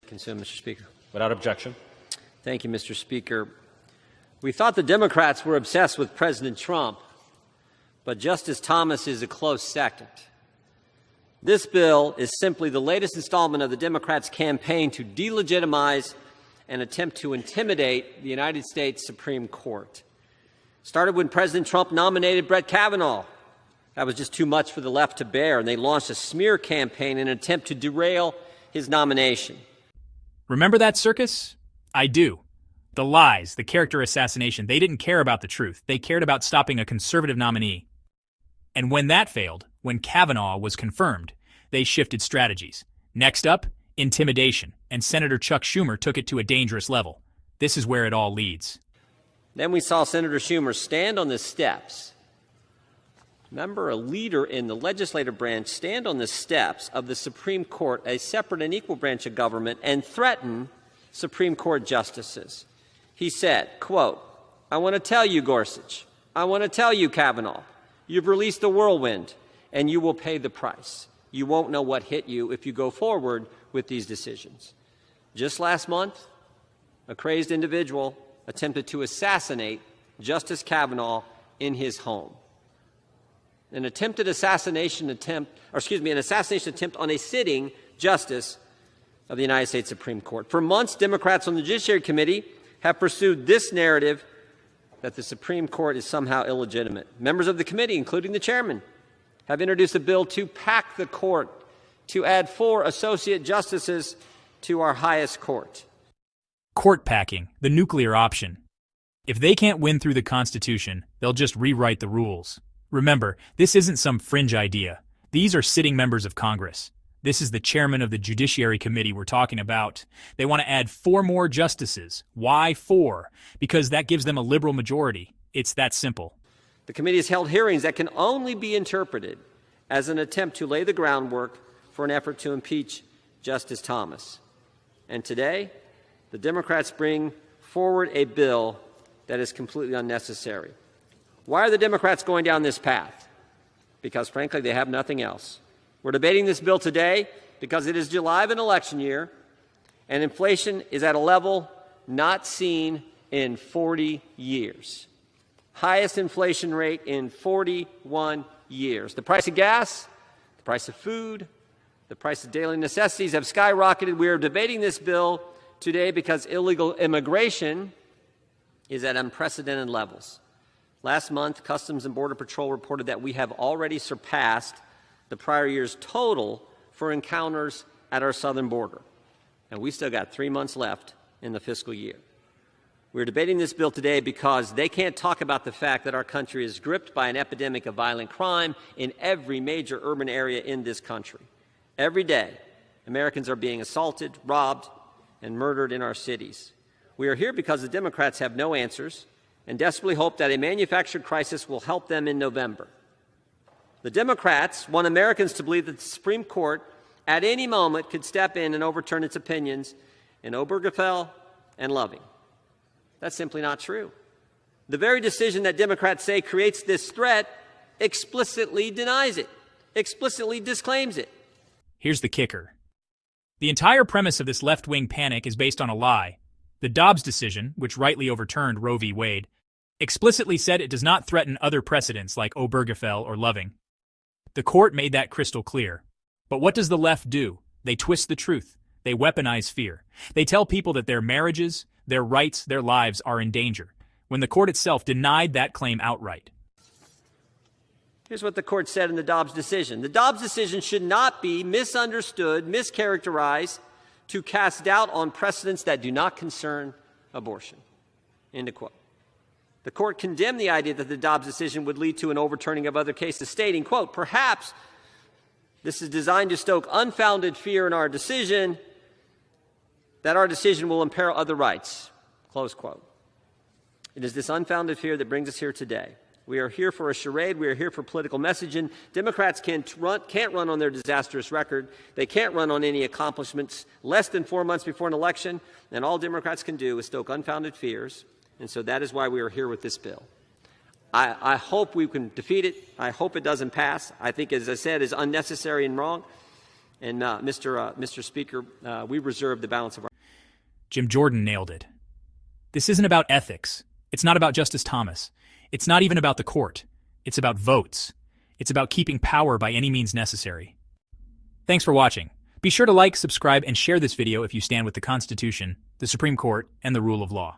Consume, Mr. Speaker. Without objection. Thank you, Mr. Speaker. We thought the Democrats were obsessed with President Trump, but Justice Thomas is a close second. This bill is simply the latest installment of the Democrats' campaign to delegitimize and attempt to intimidate the United States Supreme Court. Started when President Trump nominated Brett Kavanaugh. That was just too much for the left to bear, and they launched a smear campaign in an attempt to derail his nomination. Remember that circus? I do. The lies, the character assassination, they didn't care about the truth. They cared about stopping a conservative nominee. And when that failed, when Kavanaugh was confirmed, they shifted strategies. Next up, intimidation, and Senator Chuck Schumer took it to a dangerous level. This is where it all leads. Then we saw Senator Schumer stand on the steps. Remember, a leader in the legislative branch stand on the steps of the Supreme Court, a separate and equal branch of government, and threaten Supreme Court justices. He said, quote, "I want to tell you, Gorsuch, I want to tell you, Kavanaugh, you've released the whirlwind, and you will pay the price. You won't know what hit you if you go forward with these decisions." Just last month, a crazed individual attempted to assassinate Justice Kavanaugh in his home. An assassination attempt on a sitting justice of the United States Supreme Court. For months, Democrats on the Judiciary Committee have pursued this narrative that the Supreme Court is somehow illegitimate. Members of the committee, including the chairman, have introduced a bill to pack the court, to add 4 associate justices to our highest court. Court packing, the nuclear option. If they can't win through the Constitution, they'll just rewrite the rules. Remember, this isn't some fringe idea. These are sitting members of Congress. This is the chairman of the Judiciary Committee we're talking about. They want to add 4 more justices. Why 4? Because that gives them a liberal majority. It's that simple. The committee has held hearings that can only be interpreted as an attempt to lay the groundwork for an effort to impeach Justice Thomas. And today, the Democrats bring forward a bill that is completely unnecessary. Why are the Democrats going down this path? Because, frankly, they have nothing else. We're debating this bill today because it is July of an election year, and inflation is at a level not seen in 40 years. Highest inflation rate in 41 years. The price of gas, the price of food, the price of daily necessities have skyrocketed. We are debating this bill today because illegal immigration is at unprecedented levels. Last month, Customs and Border Patrol reported that we have already surpassed the prior year's total for encounters at our southern border. And we still got 3 months left in the fiscal year. We're debating this bill today because they can't talk about the fact that our country is gripped by an epidemic of violent crime in every major urban area in this country. Every day, Americans are being assaulted, robbed, and murdered in our cities. We are here because the Democrats have no answers and desperately hope that a manufactured crisis will help them in November. The Democrats want Americans to believe that the Supreme Court at any moment could step in and overturn its opinions in Obergefell and Loving. That's simply not true. The very decision that Democrats say creates this threat explicitly denies it, explicitly disclaims it. Here's the kicker. The entire premise of this left-wing panic is based on a lie. The Dobbs decision, which rightly overturned Roe v. Wade, explicitly said it does not threaten other precedents like Obergefell or Loving. The court made that crystal clear. But what does the left do? They twist the truth. They weaponize fear. They tell people that their marriages, their rights, their lives are in danger, when the court itself denied that claim outright. Here's what the court said in the Dobbs decision. The Dobbs decision should not be misunderstood, mischaracterized, to cast doubt on precedents that do not concern abortion. End of quote. The court condemned the idea that the Dobbs decision would lead to an overturning of other cases, stating, quote, "Perhaps this is designed to stoke unfounded fear in our decision, that our decision will imperil other rights," close quote. It is this unfounded fear that brings us here today. We are here for a charade. We are here for political messaging. Democrats can't run on their disastrous record. They can't run on any accomplishments less than 4 months before an election. And all Democrats can do is stoke unfounded fears. And so that is why we are here with this bill. I hope we can defeat it. I hope it doesn't pass. I think, as I said, is unnecessary and wrong. And Mr. Speaker, we reserve the balance of our... Jim Jordan nailed it. This isn't about ethics. It's not about Justice Thomas. It's not even about the court. It's about votes. It's about keeping power by any means necessary. Thanks for watching. Be sure to like, subscribe, and share this video if you stand with the Constitution, the Supreme Court, and the rule of law.